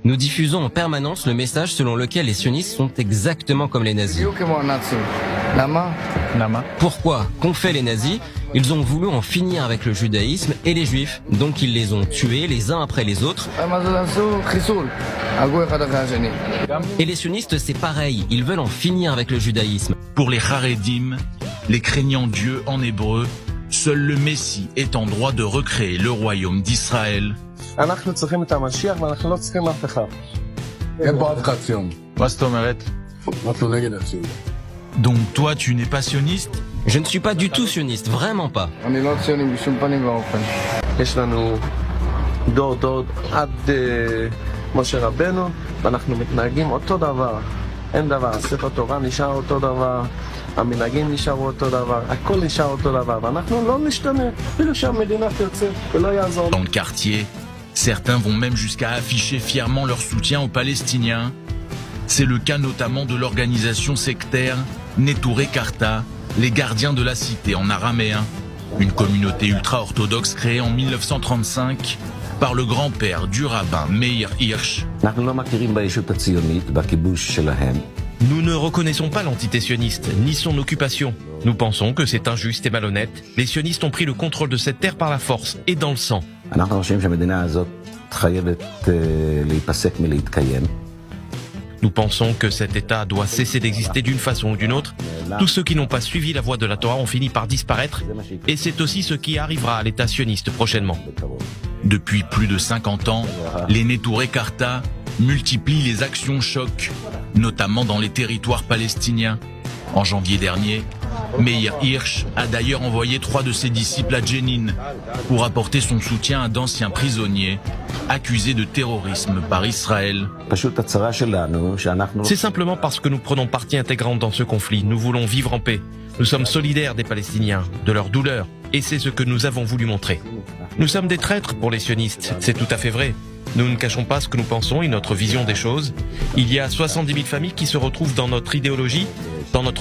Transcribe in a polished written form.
Nous diffusons en permanence le message selon lequel les sionistes sont exactement comme les nazis. Pourquoi? Qu'ont fait les nazis? Ils ont voulu en finir avec le judaïsme et les juifs, donc ils les ont tués les uns après les autres. Et les sionistes, c'est pareil, ils veulent en finir avec le judaïsme. Pour les Haredim, les craignants Dieu en hébreu, seul le Messie est en droit de recréer le royaume d'Israël. Donc toi, tu n'es pas sioniste? Je ne suis pas du tout sioniste, vraiment pas. Dans le quartier, certains vont même jusqu'à afficher fièrement leur soutien aux Palestiniens. C'est le cas notamment de l'organisation sectaire Neturei Karta, les gardiens de la cité en araméen, une communauté ultra-orthodoxe créée en 1935 par le grand-père du rabbin Meir Hirsch. Nous ne reconnaissons pas l'entité sioniste, ni son occupation. Nous pensons que c'est injuste et malhonnête. Les sionistes ont pris le contrôle de cette terre par la force et dans le sang. Nous pensons que cet État doit cesser d'exister d'une façon ou d'une autre. Tous ceux qui n'ont pas suivi la voie de la Torah ont fini par disparaître, et c'est aussi ce qui arrivera à l'État sioniste prochainement. Depuis plus de 50 ans, les Neturei Karta multiplient les actions chocs, notamment dans les territoires palestiniens. En janvier dernier, Meir Hirsch a d'ailleurs envoyé 3 de ses disciples à Jenin pour apporter son soutien à d'anciens prisonniers accusés de terrorisme par Israël. C'est simplement parce que nous prenons partie intégrante dans ce conflit. Nous voulons vivre en paix. Nous sommes solidaires des Palestiniens, de leur douleur, et c'est ce que nous avons voulu montrer. Nous sommes des traîtres pour les sionistes, c'est tout à fait vrai. Nous ne cachons pas ce que nous pensons et notre vision des choses. Il y a 70 000 familles qui se retrouvent dans notre idéologie, dans notre